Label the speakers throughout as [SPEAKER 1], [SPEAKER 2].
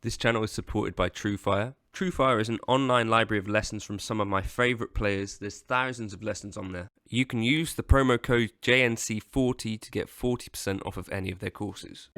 [SPEAKER 1] This channel is supported by TrueFire. TrueFire is an online library of lessons from some of my favourite players. There's thousands of lessons on there. You can use the promo code JNC40 to get 40% off of any of their courses.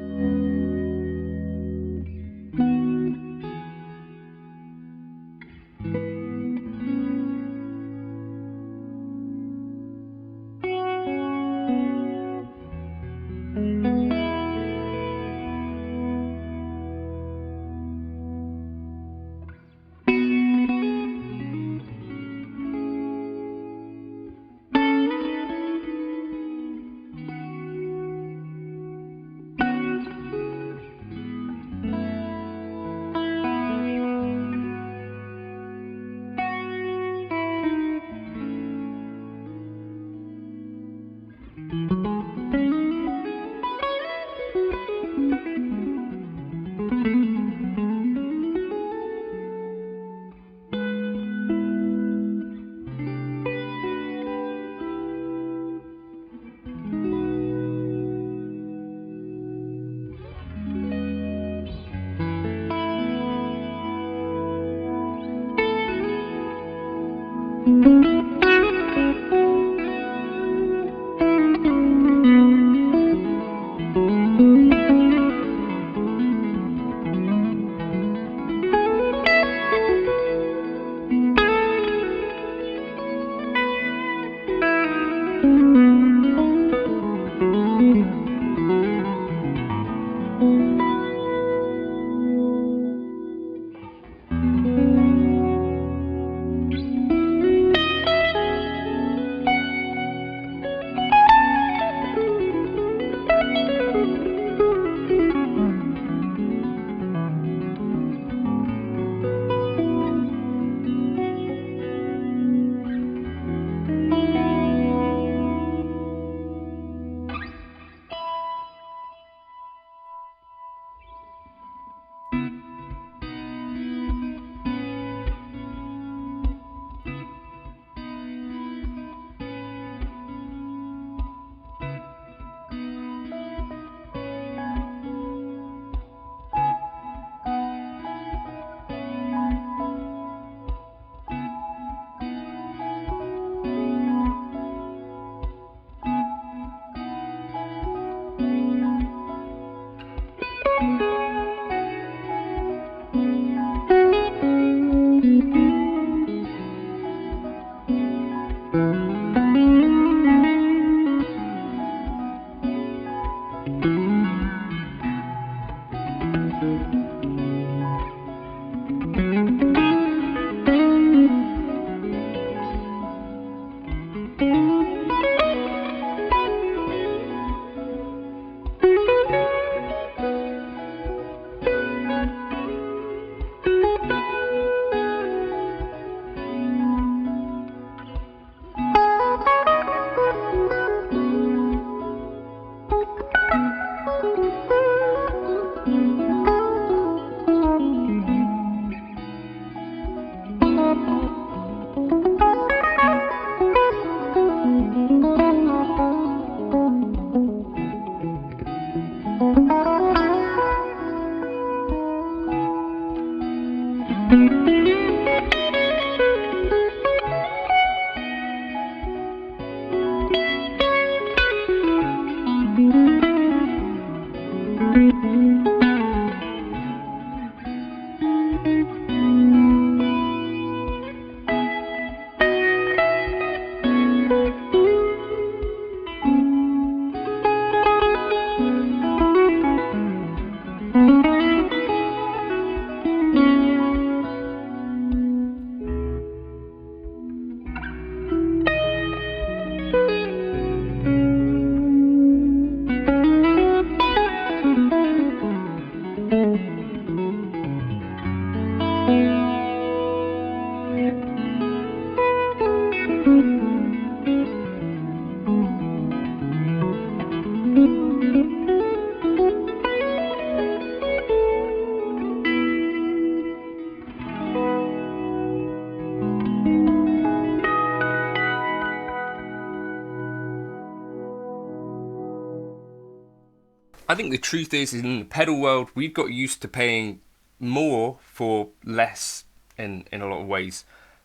[SPEAKER 1] I think the truth is, in the pedal world, we've got used to paying more for less in a lot of ways.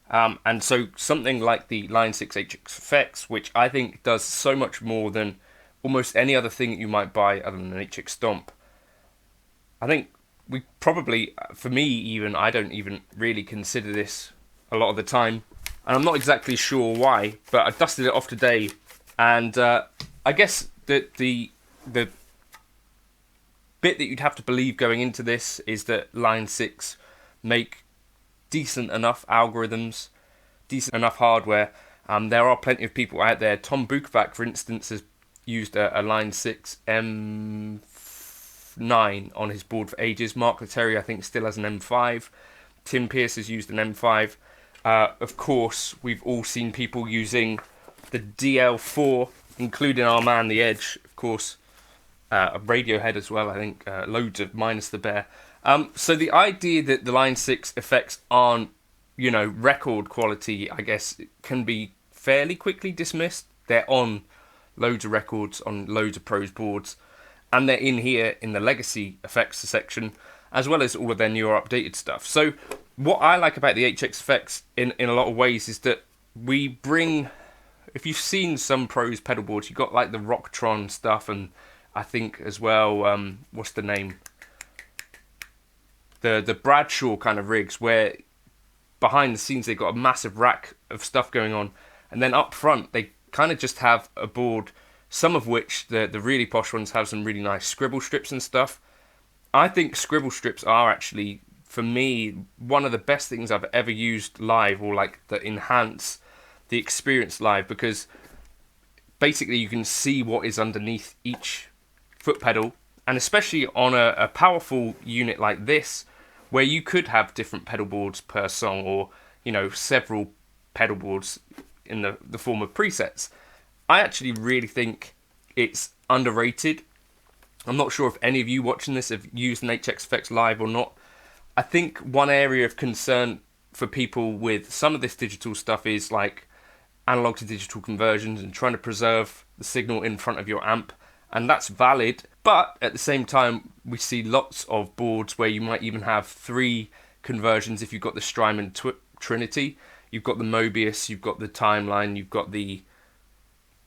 [SPEAKER 1] And so something like the Line 6 HX Effects, which I think does so much more than almost any other thing that you might buy other than an HX Stomp. I think we probably, for me even, I don't even really consider this a lot of the time. And I'm not exactly sure why, but I dusted it off today. And I guess that the bit that you'd have to believe going into this is that Line 6 make decent enough algorithms, decent enough hardware. There are plenty of people out there. Tom Bukovac, for instance, has used a Line 6 M9 on his board for ages. Mark Lettieri, I think, still has an M5. Tim Pierce has used an M5. Of course, we've all seen people using the DL4, including our man, The Edge, of course. A Radiohead as well, I think. Loads of Minus the Bear. So the idea that the Line 6 effects aren't, record quality, I guess, can be fairly quickly dismissed. They're on loads of records, on loads of pros boards, and they're in here in the legacy effects section, as well as all of their newer updated stuff. So what I like about the HX effects in a lot of ways is that we bring, if you've seen some pros pedal boards, you've got like the Rocktron stuff, and I think as well, what's the name? The Bradshaw kind of rigs, where behind the scenes they've got a massive rack of stuff going on, and then up front they kind of just have a board, some of which, the really posh ones, have some really nice scribble strips and stuff. I think scribble strips are actually, for me, one of the best things I've ever used live, or like that enhance the experience live, because basically you can see what is underneath each foot pedal, and especially on a powerful unit like this, where you could have different pedal boards per song, or several pedal boards in the form of presets. I actually really think it's underrated. I'm not sure if any of you watching this have used an HX Effects live or not. I think one area of concern for people with some of this digital stuff is like analog to digital conversions and trying to preserve the signal in front of your amp, and that's valid. But at the same time, we see lots of boards where you might even have 3 conversions if you've got the Strymon Trinity. You've got the Mobius, you've got the Timeline, you've got the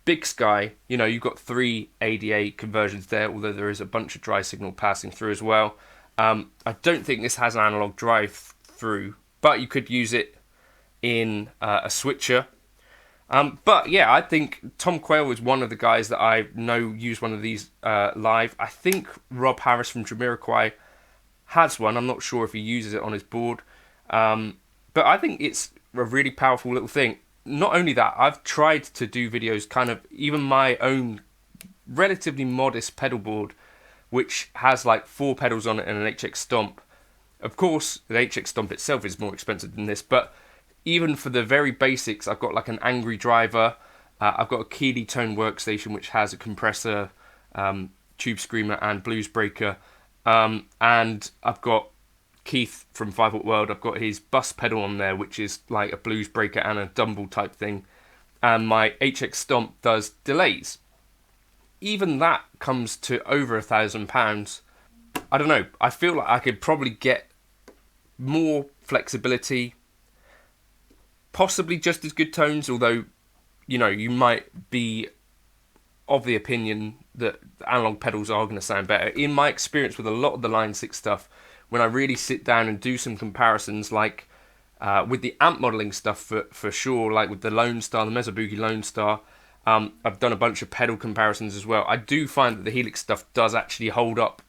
[SPEAKER 1] Big Sky. You've got 3 ADA conversions there, although there is a bunch of dry signal passing through as well. I don't think this has an analog drive through, but you could use it in a switcher. But yeah, I think Tom Quayle is one of the guys that I know use one of these live. I think Rob Harris from Jamiroquai has one. I'm not sure if he uses it on his board. But I think it's a really powerful little thing. Not only that, I've tried to do videos, kind of even my own relatively modest pedal board, which has like 4 pedals on it and an HX Stomp. Of course, the HX Stomp itself is more expensive than this, but even for the very basics, I've got like an Angry Driver, I've got a Keeley Tone workstation which has a compressor, Tube Screamer and Blues Breaker, and I've got Keith from 5-Watt World, I've got his bus pedal on there, which is like a Blues Breaker and a Dumble type thing, and my HX Stomp does delays. Even that comes to over £1,000. I don't know, I feel like I could probably get more flexibility, possibly just as good tones, although, you might be of the opinion that the analog pedals are going to sound better. In my experience with a lot of the Line 6 stuff, when I really sit down and do some comparisons, like with the amp modeling stuff for sure, like with the Lone Star, the Mezzo Boogie Lone Star, I've done a bunch of pedal comparisons as well. I do find that the Helix stuff does actually hold up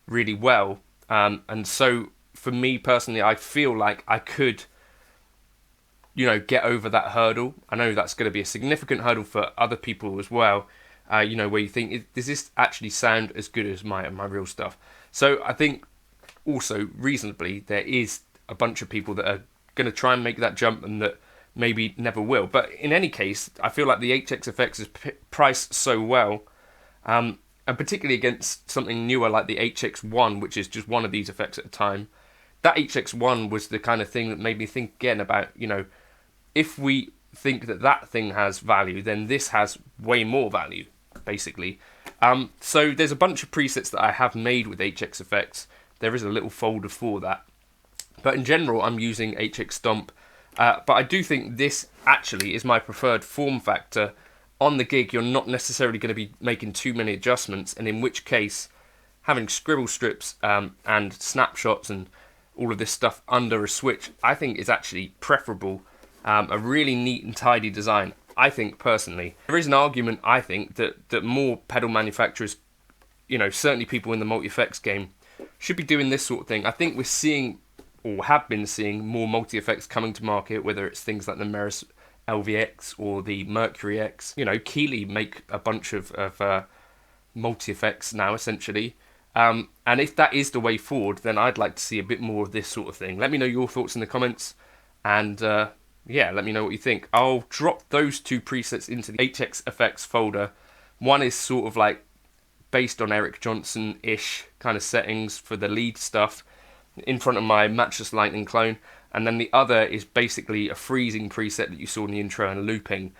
[SPEAKER 1] really well, and so for me personally, I feel like I could get over that hurdle. I know that's going to be a significant hurdle for other people as well, where you think, does this actually sound as good as my real stuff? So I think also reasonably there is a bunch of people that are going to try and make that jump and that maybe never will. But in any case, I feel like the HX Effects is priced so well, and particularly against something newer like the HX1, which is just one of these effects at a time. That HX1 was the kind of thing that made me think again about, if we think that thing has value, then this has way more value, basically. So there's a bunch of presets that I have made with HX Effects. There is a little folder for that. But in general, I'm using HX Stomp. But I do think this actually is my preferred form factor. On the gig, you're not necessarily going to be making too many adjustments, and in which case, having scribble strips and snapshots and all of this stuff under a switch, I think is actually preferable. A really neat and tidy design, I think, personally. There is an argument, I think, that more pedal manufacturers, certainly people in the multi-effects game, should be doing this sort of thing. I think we're seeing, or have been seeing, more multi-effects coming to market, whether it's things like the Meris LVX or the Mercury X. Keeley make a bunch of multi-effects now, essentially. And if that is the way forward, then I'd like to see a bit more of this sort of thing. Let me know your thoughts in the comments, and let me know what you think. I'll drop those two presets into the HX Effects folder. One is sort of like based on Eric Johnson-ish kind of settings for the lead stuff in front of my Matchless Lightning clone, and then the other is basically a freezing preset that you saw in the intro and looping.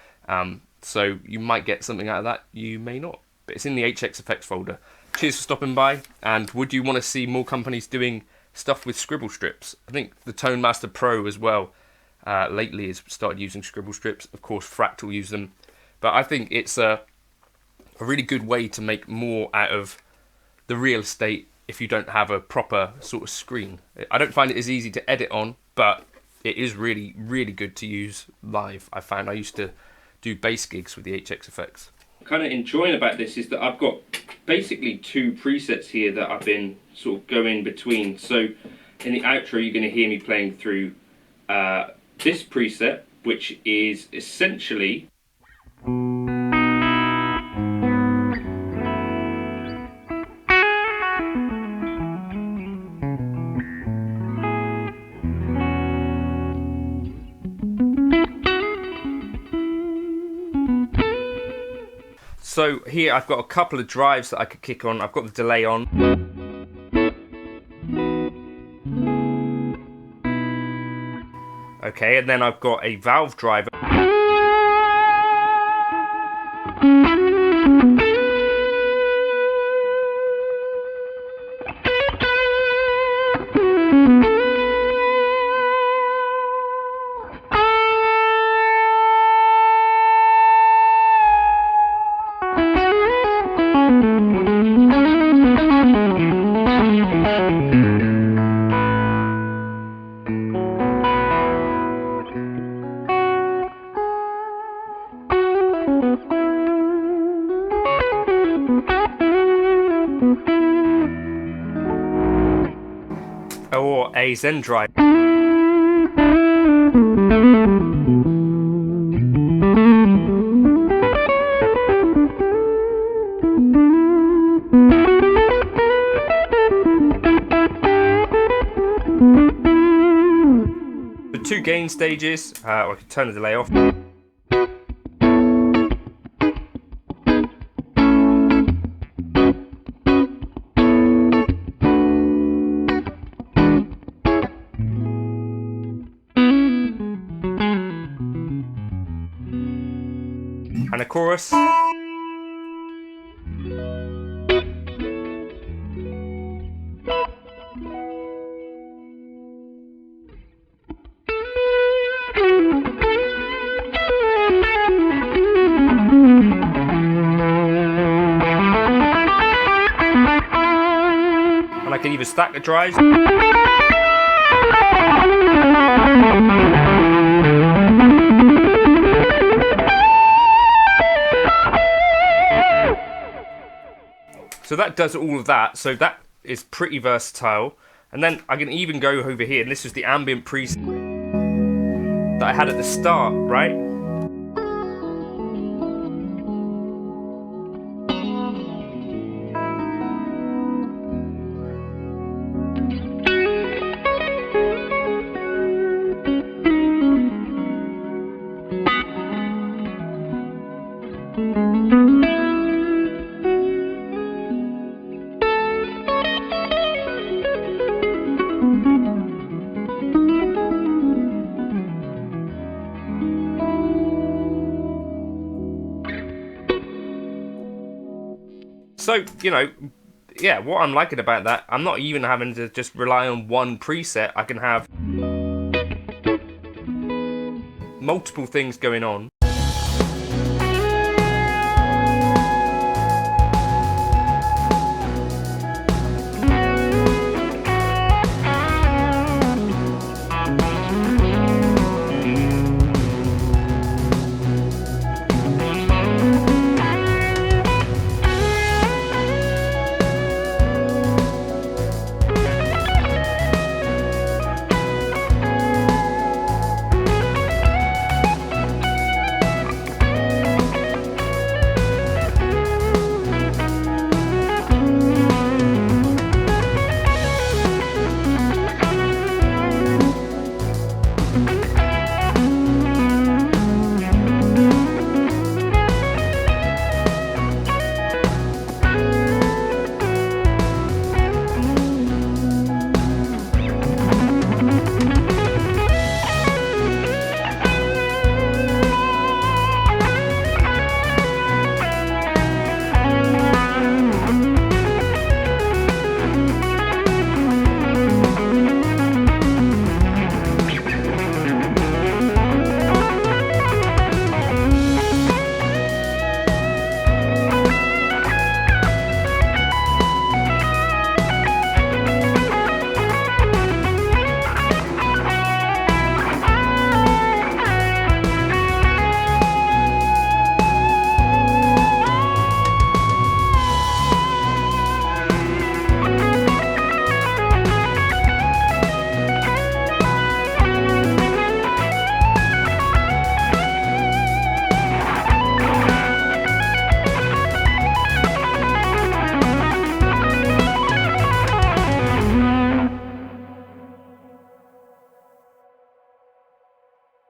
[SPEAKER 1] So you might get something out of that, you may not, but it's in the HX Effects folder. Cheers for stopping by, and would you want to see more companies doing stuff with scribble strips? I think the Tone Master Pro as well lately has started using scribble strips. Of course, Fractal use them, but I think it's a really good way to make more out of the real estate if you don't have a proper sort of screen. I don't find it as easy to edit on, but it is really, really good to use live. I found I used to do bass gigs with the HX Effects. Kind of enjoying about this is that I've got basically two presets here that I've been sort of going between. So in the outro, you're going to hear me playing through this preset, which is essentially so here I've got a couple of drives that I could kick on. I've got the delay on. Okay, and then I've got a valve driver. Or a Zen drive. The two gain stages, I can turn the delay off. And a chorus. And I can even stack the drives. So that does all of that, so that is pretty versatile. And then I can even go over here, and this was the ambient preset that I had at the start, right? So, yeah, what I'm liking about that, I'm not even having to just rely on one preset. I can have multiple things going on